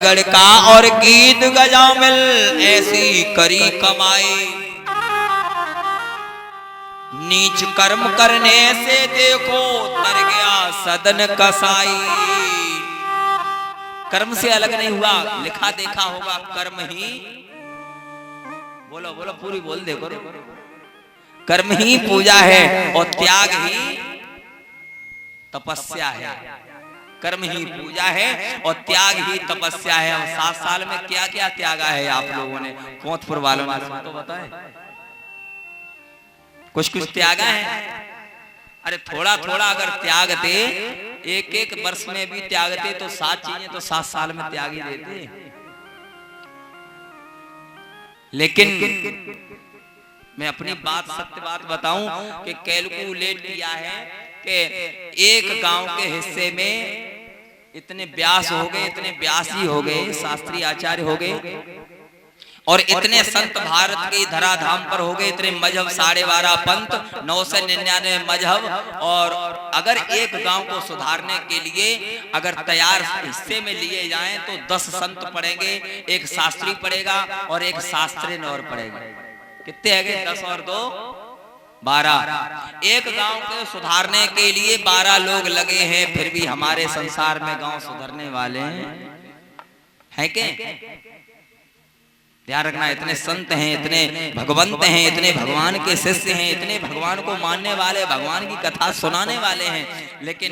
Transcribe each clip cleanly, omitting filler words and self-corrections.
गढ़ का और गीत गजामिल ऐसी करी कमाई। नीच कर्म करने से देखो तर गया सदन कसाई। कर्म से अलग नहीं हुआ, लिखा देखा होगा कर्म ही, बोलो बोलो पूरी बोल दे करो, कर्म ही पूजा है और त्याग ही तपस्या है। कर्म ही पूजा है और त्याग ही तपस्या है। और 7 साल में क्या क्या त्यागा है आप लोगों ने, कोतपुर वालों ने तो बताए, कुछ कुछ त्यागा है। अरे थोड़ा थोड़ा अगर त्यागते, एक एक वर्ष में भी त्यागते तो 7 चीजें तो 7 साल में त्याग ही देते। लेकिन मैं अपनी बात, सत्य बात बताऊं कि कैलकुलेट किया है कि एक गांव के हिस्से में इतने व्यास हो गए, इतने व्यासी हो गए, शास्त्री आचार्य हो गए और इतने संत भारत के धराधाम पर हो गए, इतने मजहब 12.5 पंथ, 999 मजहब। और अगर एक गांव को सुधारने के लिए अगर तैयार हिस्से में लिए जाएं तो 10 संत पढ़ेंगे, एक शास्त्री पढ़ेगा और एक शास्त्री और पढ़ेगा। कितने है गए? 10 और 2 12। एक गांव को सुधारने के लिए 12 लोग लगे हैं, फिर भी हमारे संसार में गांव सुधरने वाले हैं क्या? ध्यान रखना, इतने संत हैं, इतने भगवंत हैं, इतने भगवान के शिष्य हैं, इतने भगवान को मानने वाले, भगवान की कथा सुनाने वाले हैं, लेकिन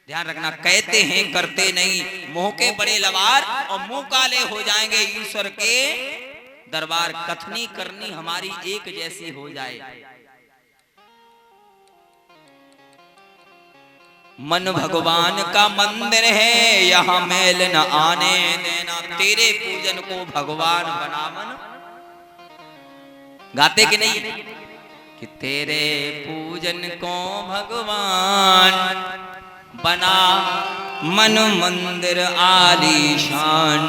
ध्यान रखना कहते हैं करते नहीं। मुंह के बड़े लवार और मुंह काले हो जाएंगे ईश्वर के दरबार। कथनी करनी हमारी एक जैसी हो जाए। मन भगवान का मंदिर है, यहाँ मैल न आने देना, तेरे पूजन को भगवान बनावन। गाते कि नहीं कि तेरे पूजन को भगवान बना मन मंदिर आलीशान।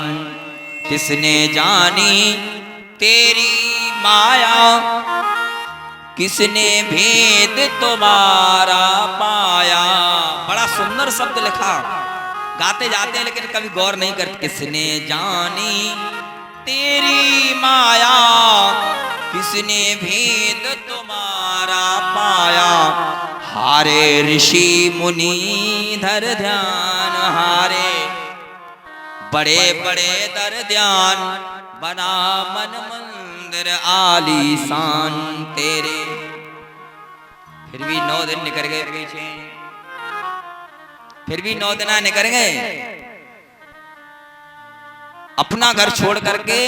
किसने जानी तेरी माया, किसने भेद तुम्हारा पाया। बड़ा सुंदर शब्द लिखा, गाते जाते हैं लेकिन कभी गौर नहीं करते। किसने जानी तेरी माया, किसने भेद तुम्हारा पाया। हारे ऋषि मुनि धर ध्यान, हारे बड़े बड़े दर ध्यान, बना मन मंदिर आलीशान तेरे। फिर भी 9 दिन निकल गए पीछे, फिर भी 9 दिन निकल गए अपना घर छोड़ करके।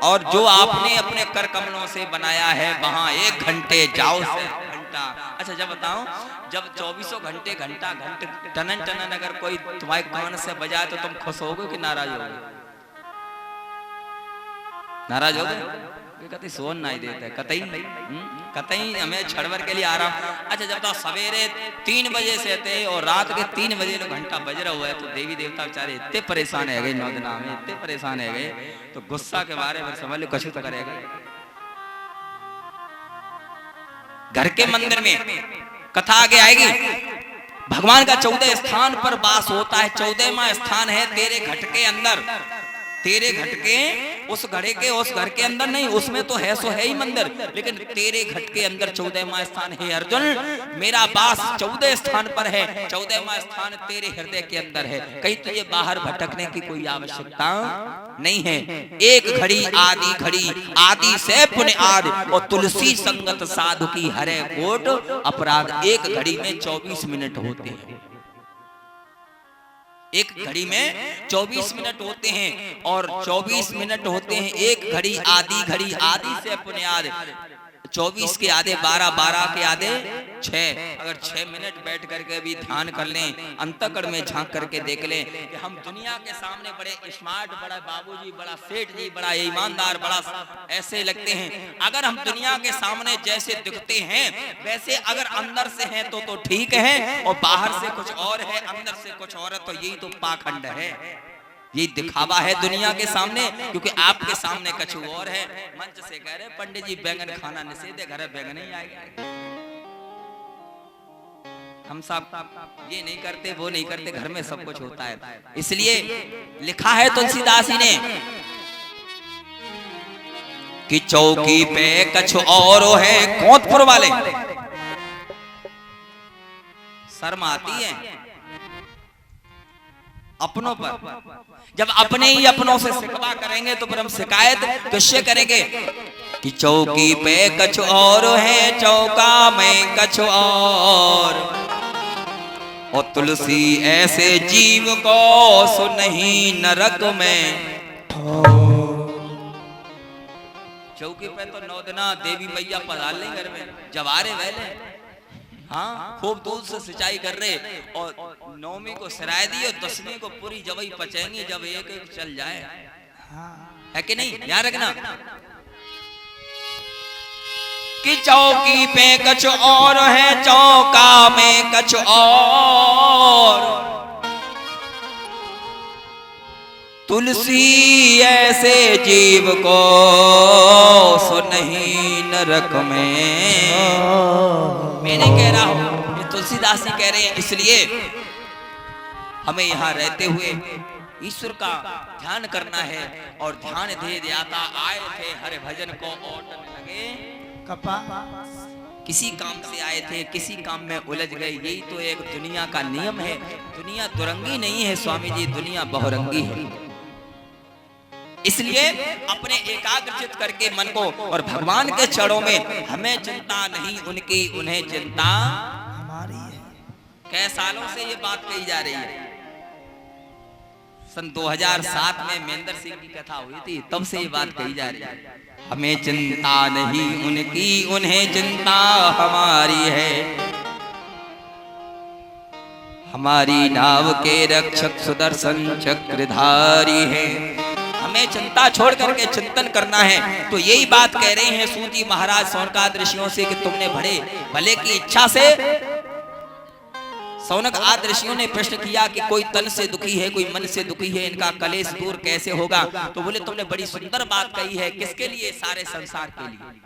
और जो आपने अपने कर कमलों से बनाया है वहां 1 घंटे जाओ से घंटा। अच्छा जब बताओ, जब 24 घंटे घंटा घंटे टनन टनन अगर कोई तुम्हारे कान से बजाए तो तुम खुश होगे कि नाराज होगे? नाराज हो गए, कतई सोन नहीं देते, कतई कतई हमें छड़वर के लिए आराम। अच्छा जब तक सवेरे 3 बजे से थे और रात के 3 बजे घंटा बज रहा हुआ है तो देवी देवता बेचारे इतने परेशान है गए, 9 दिन में इतने परेशान है गए, तो गुस्सा के बारे में समझ लो कछु तो करेगा। घर के मंदिर में कथा आगे आएगी, भगवान का 14 स्थान पर वास होता है। 14वां स्थान है तेरे घट के अंदर। तेरे घट के उस घड़े के उस घर के अंदर नहीं, उसमें तो है सो है ही मंदिर, लेकिन तेरे घट के अंदर 14वां स्थान है। अर्जुन मेरा वास 14 स्थान पर है, 14वां स्थान तेरे हृदय के अंदर है। कहीं तुझे बाहर भटकने की कोई आवश्यकता नहीं है। एक घड़ी आदि घड़ी, आदि से पुण्य आदि, और तुलसी संगत साधु की हरे कोट अपराध। एक घड़ी में 24 मिनट होते हैं, एक घड़ी में 24 मिनट होते हैं और 24 मिनट होते हैं एक घड़ी आदि घड़ी। आदि से पुण्याद 24 के आधे 12, 12 के आधे 6। अगर 6 मिनट बैठ करके भी ध्यान कर लें, अंतःकरण में झांक करके देख लें कि हम दुनिया के सामने बड़े स्मार्ट, बड़ा बाबूजी, बड़ा सेठ जी, बड़ा ईमानदार, बड़ा ऐसे लगते हैं। अगर हम दुनिया के सामने जैसे दिखते हैं वैसे अगर अंदर से हैं तो ठीक है, और बाहर से कुछ और है, अंदर से कुछ और है, तो यही तो पाखंड है, यही दिखावा है दुनिया के सामने। क्योंकि आपके सामने कुछ और है। मंच से कह रहे पंडित जी बैंगन खाना निषेध है, घर बैंगन नहीं आएगा। हम सब ये नहीं करते, वो नहीं करते, घर में सब कुछ होता है। इसलिए लिखा है तुलसीदास जी ने कि चौकी पे कछ और है कोतपुर वाले। शर्म आती है अपनों पर, जब अपने ही अपनों से शिकवा करेंगे तो फिर हम शिकायत किससे करेंगे कि चौकी पे कछ और है, चौका में कछ और तुलसी ऐसे जीव को सुनही नरक में। चौकी पे तो 9 दिना देवी मैया पधार ले घर में, जवारे वहले, हाँ खूब दूध से सिंचाई कर रहे, और 9वीं को सिराय दी और 10वीं को पूरी जबई पचेंगे जब एक एक चल जाए, है कि नहीं? याद रखना कि चौकी पे कछ और है, चौका में कछ और तुलसी ऐसे जीव को सुनही नरक में। मैं नहीं कह रहा हूं, ये तुलसीदास जी कह रहे हैं। इसलिए हमें यहाँ रहते हुए ईश्वर का ध्यान करना है, और ध्यान दे दियाता आए थे हरे भजन को ओटने लगे कपा। किसी काम से आए थे, किसी काम में उलझ गए। यही तो एक दुनिया का नियम है। दुनिया दुरंगी नहीं है स्वामी जी, दुनिया बहुरंगी है। इसलिए अपने एकाग्रचित करके मन को, और भगवान के चरणों में हमें चिंता नहीं उनकी, उन्हें चिंता हमारी है। कई सालों से ये बात कही जा रही है। सन 2007 में महेंद्र सिंह की कथा हुई थी, तब से ये बात कही जा रही है। हमें चिंता नहीं उनकी, उन्हें चिंता हमारी है। हमारी नाव के रक्षक सुदर्शन चक्रधारी है। हमें चिंता छोड़ करके चिंतन करना है। तो यही बात कह रहे हैं सूत जी महाराज सौनकादि ऋषियों से कि तुमने भले की इच्छा से। सौनक आदि ऋषियों ने प्रश्न किया कि कोई तन से दुखी है, कोई मन से दुखी है, इनका कलेश दूर कैसे होगा? तो बोले तुमने बड़ी सुंदर बात कही है। किसके लिए? सारे संसार के लिए।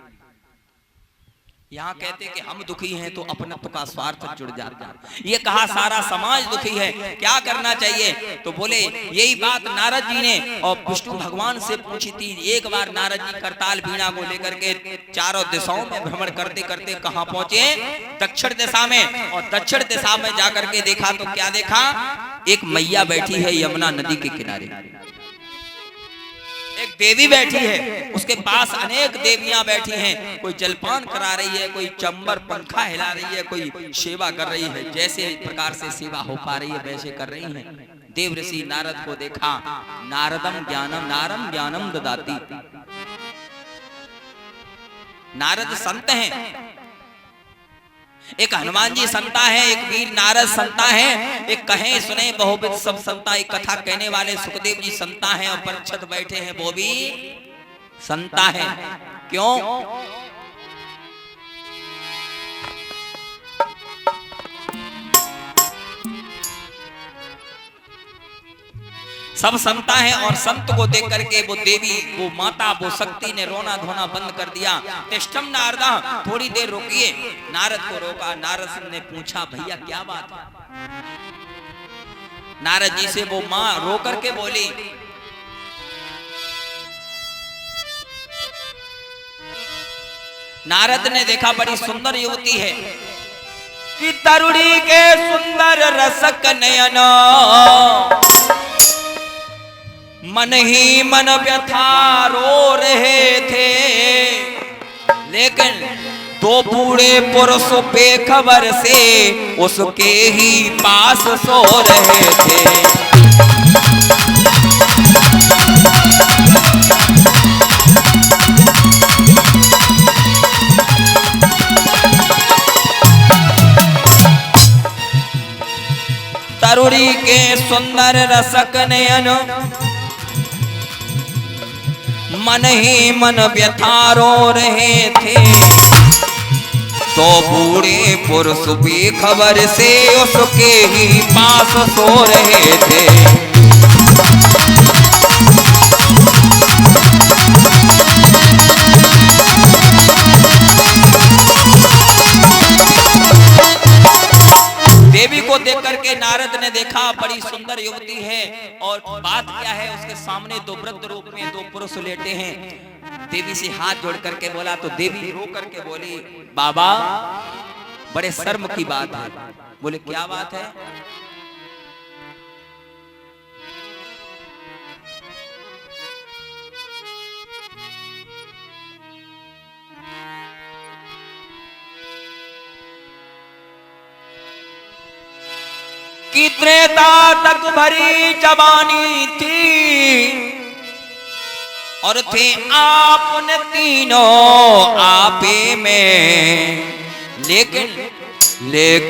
यहाँ कहते कि हम दुखी हैं तो अपनत्व का स्वार्थ जुड़ जाता है। ये कहा सारा समाज दुखी है, क्या करना चाहिए? तो बोले यही बात नारद जी ने और विष्णु भगवान से पूछी थी। एक बार नारद जी करताल वीणा को लेकर के चारों दिशाओं में भ्रमण करते करते कहाँ पहुंचे? दक्षिण दिशा में। और दक्षिण दिशा में जाकर के देखा तो क्या देखा? एक मैया बैठी है यमुना नदी के किनारे। एक देवी बैठी है, उसके पास अनेक देवियां बैठी हैं। कोई जलपान करा रही है, कोई चंबर पंखा हिला रही है, कोई सेवा कर रही है। जैसे प्रकार से सेवा हो पा रही है वैसे कर रही है। देव ऋषि नारद को देखा। नारदम ज्ञानम ददाति। नारद संत हैं, एक हनुमान जी संता है, एक वीर नारद संता है, एक कहे सुने बहुविध सब संता। एक कथा कहने वाले सुखदेव जी संता हैं, और परीक्षित बैठे हैं वो भी संता है। क्यों? सब संता है, और संत को देख करके वो देवी, वो माता, वो शक्ति ने रोना धोना बंद कर दिया। तिष्ठम नारदा, थोड़ी देर रोकिए। नारद को रोका। नारद ने पूछा भैया क्या बात है? नारद जी से वो माँ रो करके बोली नारद ने देखा बड़ी सुंदर युवती है कि तरुणी के सुंदर रसक नयन, मन ही मन व्यथा रो रहे थे। लेकिन दो बूढ़े पुरुष बेखबर से उसके ही पास सो रहे थे। तरुणी के सुंदर रसक नयन, मन ही मन व्यथा रो रहे थे। तो बूढ़े पुरुष बेखबर से उसके ही पास सो रहे थे। देखा बड़ी सुंदर युवती है, और बात क्या है, उसके सामने दो वृद्ध रूप में दो पुरुष लेटे हैं। देवी से हाथ जोड़ करके बोला तो देवी रो करके बोली, बाबा बड़े शर्म की बात है। बोले क्या बात है? कि त्रेता तक भरी जवानी थी, और थे आपने तीनों आपे में, लेकिन